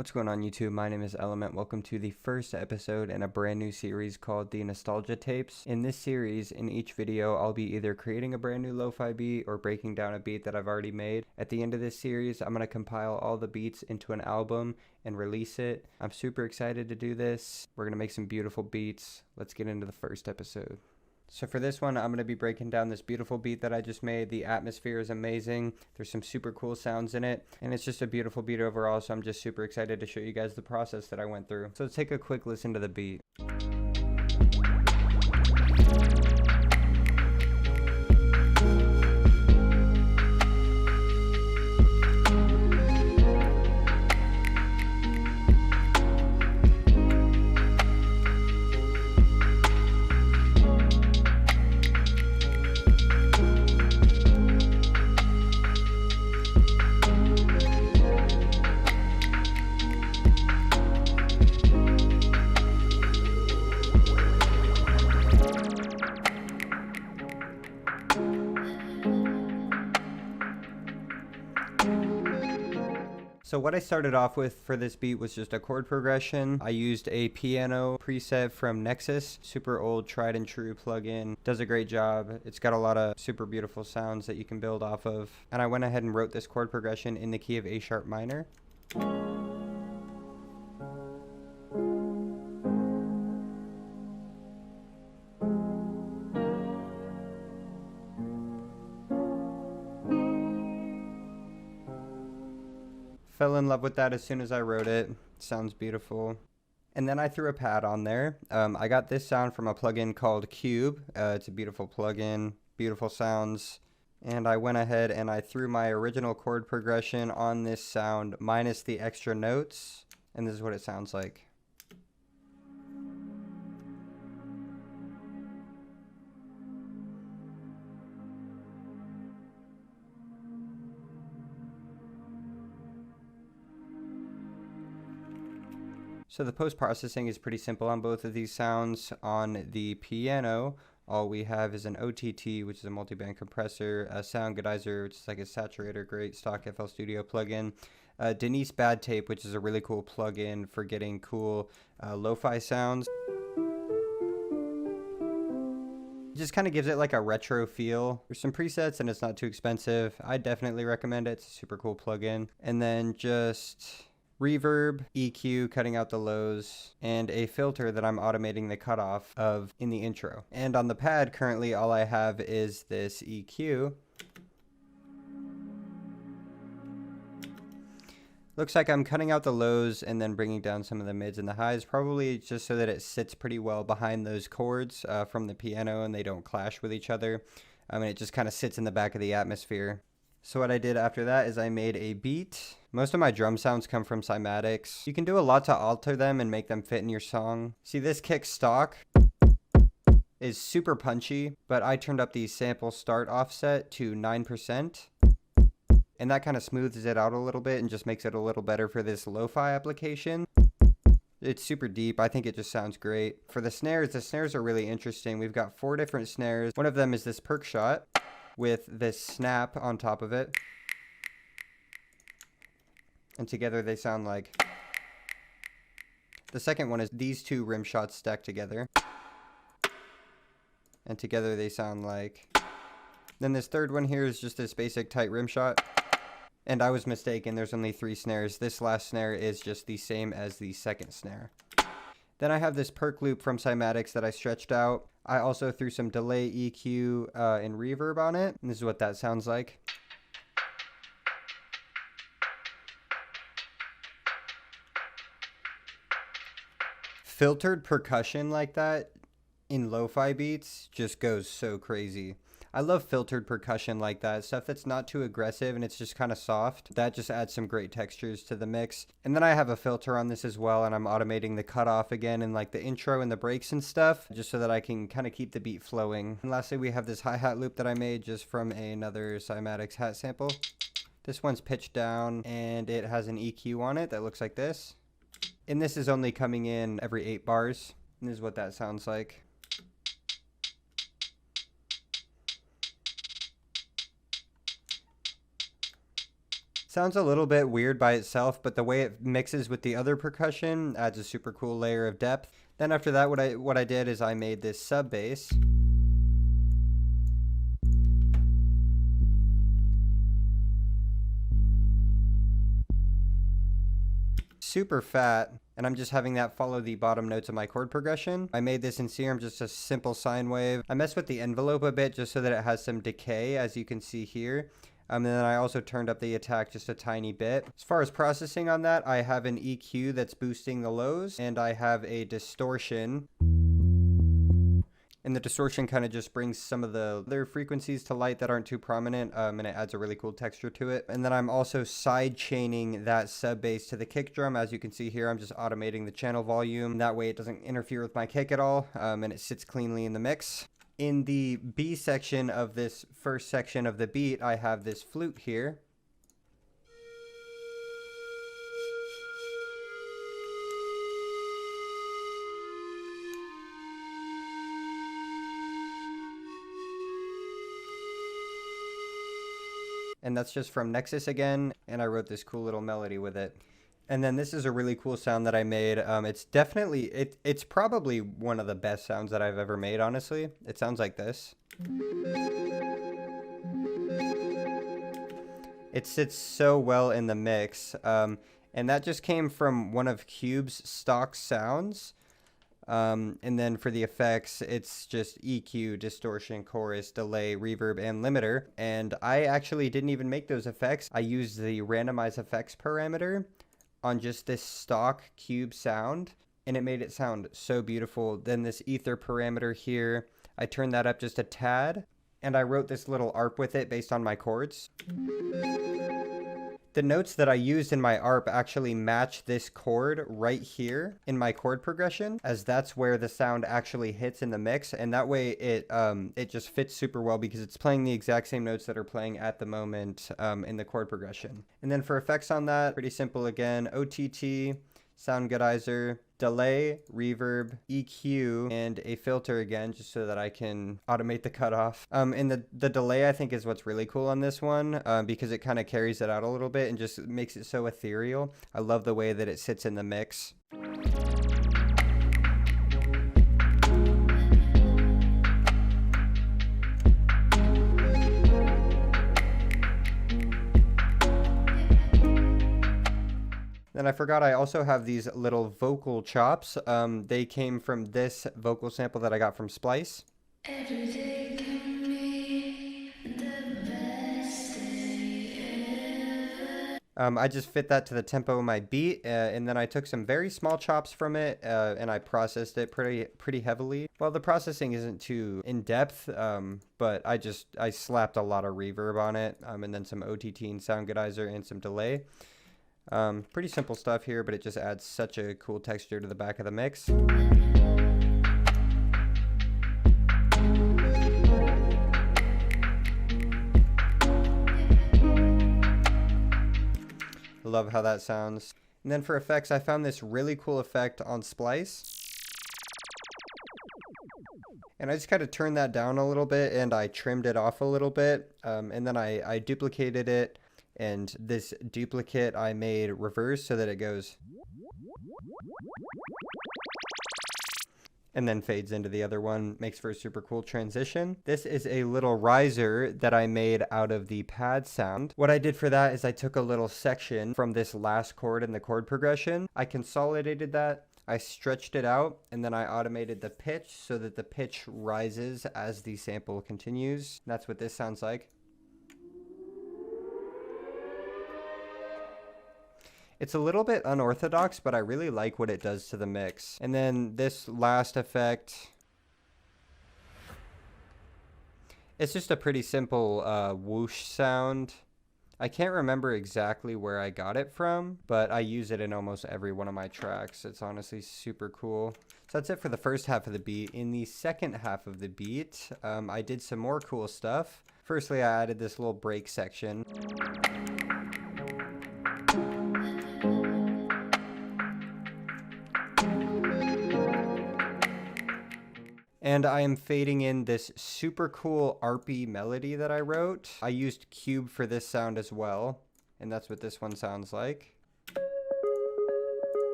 What's going on YouTube? My name is Element. Welcome to the first episode in a brand new series called the Nostalgia Tapes. In this series, in each video, I'll be either creating a brand new lo-fi beat or breaking down a beat that I've already made. At the end of this series, I'm going to compile all the beats into an album and release it. I'm super excited to do this. We're going to make some beautiful beats. Let's get into the first episode. So for this one, I'm going to be breaking down this beautiful beat that I just made. The atmosphere is amazing. There's some super cool sounds in it, and it's just a beautiful beat overall, so I'm just super excited to show you guys the process that I went through. So let's take a quick listen to the beat. So what I started off with for this beat was just a chord progression. I used a piano preset from Nexus, super old tried and true plugin. Does a great job. It's got a lot of super beautiful sounds that you can build off of. And I went ahead and wrote this chord progression in the key of A sharp minor. Fell in love with that as soon as I wrote it. Sounds beautiful. And then I threw a pad on there. I got this sound from a plugin called Cube. It's a beautiful plugin, beautiful sounds. And I went ahead and I threw my original chord progression on this sound minus the extra notes. And this is what it sounds like. So the post-processing is pretty simple on both of these sounds. On the piano, all we have is an OTT, which is a multi-band compressor, a sound godizer, which is like a saturator, great stock FL Studio plugin, Denise Bad Tape, which is a really cool plugin for getting cool lo-fi sounds. It just kind of gives it like a retro feel. There's some presets and it's not too expensive. I definitely recommend it. It's a super cool plugin. And then just reverb, EQ, cutting out the lows, and a filter that I'm automating the cutoff of in the intro. And on the pad, currently all I have is this EQ. Looks like I'm cutting out the lows and then bringing down some of the mids and the highs, probably just so that it sits pretty well behind those chords from the piano and they don't clash with each other. It just kind of sits in the back of the atmosphere. So what I did after that is I made a beat. Most of my drum sounds come from cymatics. You can do a lot to alter them and make them fit in your song. See, this kick stock is super punchy, but I turned up the sample start offset to 9%. And that kind of smooths it out a little bit and just makes it a little better for this lo-fi application. It's super deep. I think it just sounds great. For the snares are really interesting. We've got 4 different snares. One of them is this perk shot with this snap on top of it. And together they sound like. The second one is these 2 rim shots stacked together. And together they sound like. Then this third one here is just this basic tight rim shot. And I was mistaken, there's only 3 snares. This last snare is just the same as the second snare. Then I have this perk loop from cymatics that I stretched out. I also threw some delay, EQ, and reverb on it. And this is what that sounds like. Filtered percussion like that in lo-fi beats just goes so crazy. I love filtered percussion like that, stuff that's not too aggressive and it's just kind of soft. That just adds some great textures to the mix. And then I have a filter on this as well, and I'm automating the cutoff again and like the intro and the breaks and stuff, just so that I can kind of keep the beat flowing. And lastly, we have this hi-hat loop that I made just from another cymatics hat sample. This one's pitched down and it has an EQ on it that looks like this. And this is only coming in every 8 bars. And this is what that sounds like. Sounds a little bit weird by itself, but the way it mixes with the other percussion adds a super cool layer of depth. Then after that, what I did is I made this sub bass. Super fat, and I'm just having that follow the bottom notes of my chord progression. I made this in Serum, just a simple sine wave. I messed with the envelope a bit just so that it has some decay, as you can see here. And then I also turned up the attack just a tiny bit. As far as processing on that, I have an EQ that's boosting the lows, and I have a distortion. And the distortion kind of just brings some of the other frequencies to light that aren't too prominent, and it adds a really cool texture to it. And then I'm also side chaining that sub bass to the kick drum. As you can see here, I'm just automating the channel volume. That way it doesn't interfere with my kick at all, and it sits cleanly in the mix. In the B section of this first section of the beat, I have this flute here. And that's just from Nexus again, and I wrote this cool little melody with it. And then this is a really cool sound that I made. It's definitely, it's probably one of the best sounds that I've ever made, honestly. It sounds like this. It sits so well in the mix, and that just came from one of Cube's stock sounds. And then for the effects, it's just EQ, distortion, chorus, delay, reverb, and limiter. And I actually didn't even make those effects. I used the randomize effects parameter on just this stock Cube sound, and it made it sound so beautiful. Then this ether parameter here, I turned that up just a tad, and I wrote this little ARP with it based on my chords. The notes that I used in my ARP actually match this chord right here in my chord progression, as that's where the sound actually hits in the mix, and that way it just fits super well because it's playing the exact same notes that are playing at the moment in the chord progression. And then for effects on that, pretty simple again, OTT, sound goodizer, delay, reverb, EQ, and a filter again, just so that I can automate the cutoff. And the delay, I think, is what's really cool on this one, because it kind of carries it out a little bit and just makes it so ethereal. I love the way that it sits in the mix. And I forgot I also have these little vocal chops. They came from this vocal sample that I got from Splice. Every day can be the best day ever. I just fit that to the tempo of my beat, and then I took some very small chops from it, and I processed it pretty heavily. Well, the processing isn't too in-depth, but I slapped a lot of reverb on it, and then some OTT and sound goodizer and some delay. Pretty simple stuff here, but it just adds such a cool texture to the back of the mix. Love how that sounds. And then for effects, I found this really cool effect on Splice. And I just kind of turned that down a little bit, and I trimmed it off a little bit, and then I duplicated it. And this duplicate I made reverse so that it goes and then fades into the other one, makes for a super cool transition. This is a little riser that I made out of the pad sound. What I did for that is I took a little section from this last chord in the chord progression. I consolidated that, I stretched it out, and then I automated the pitch so that the pitch rises as the sample continues. That's what this sounds like. It's a little bit unorthodox, but I really like what it does to the mix. And then this last effect, it's just a pretty simple whoosh sound. I can't remember exactly where I got it from, but I use it in almost every one of my tracks. It's honestly super cool. So that's it for the first half of the beat. In the second half of the beat, I did some more cool stuff. Firstly, I added this little break section. And I am fading in this super cool ARPy melody that I wrote. I used Cube for this sound as well. And that's what this one sounds like.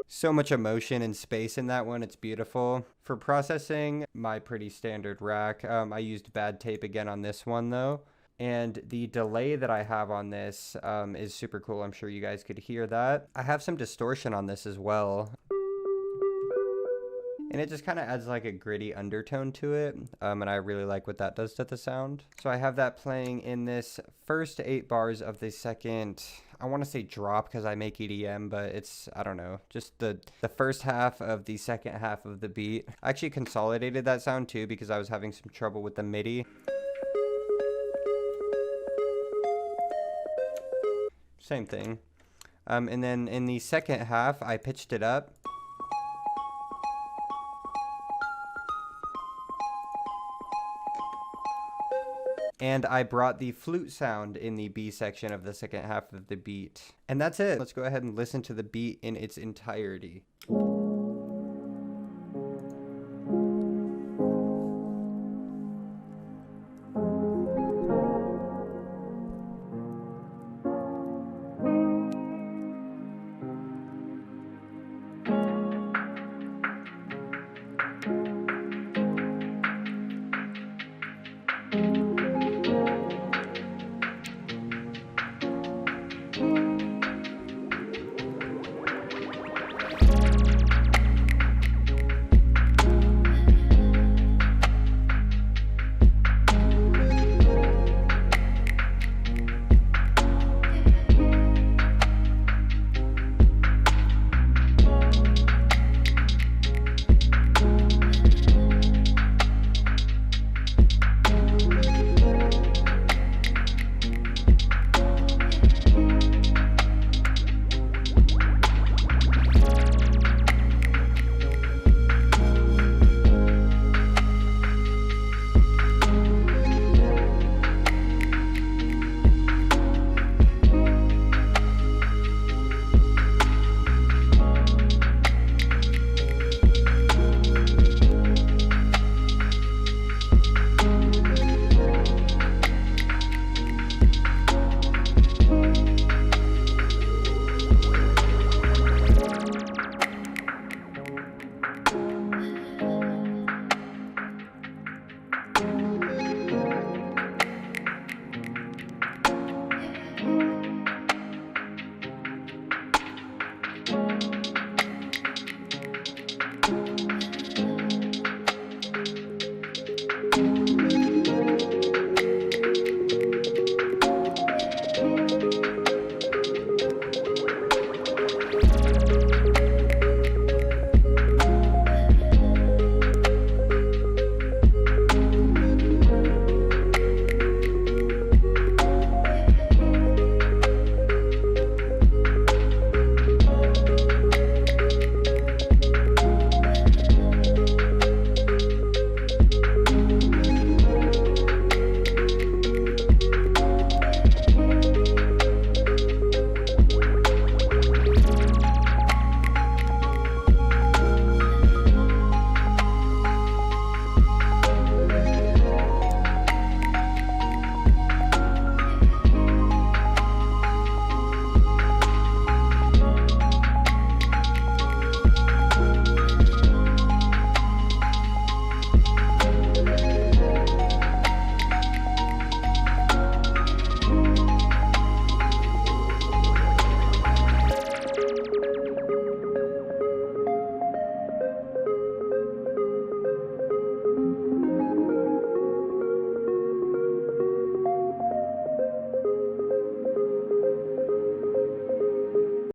So much emotion and space in that one. It's beautiful. For processing, my pretty standard rack. I used bad tape again on this one though. And the delay that I have on this is super cool. I'm sure you guys could hear that. I have some distortion on this as well. And it just kind of adds like a gritty undertone to it. And I really like what that does to the sound. So I have that playing in this first 8 bars of the second, I want to say drop because I make EDM, but it's, I don't know, just the first half of the second half of the beat. I actually consolidated that sound too because I was having some trouble with the MIDI. Same thing. And then in the second half, I pitched it up. And I brought the flute sound in the B section of the second half of the beat. And that's it. Let's go ahead and listen to the beat in its entirety.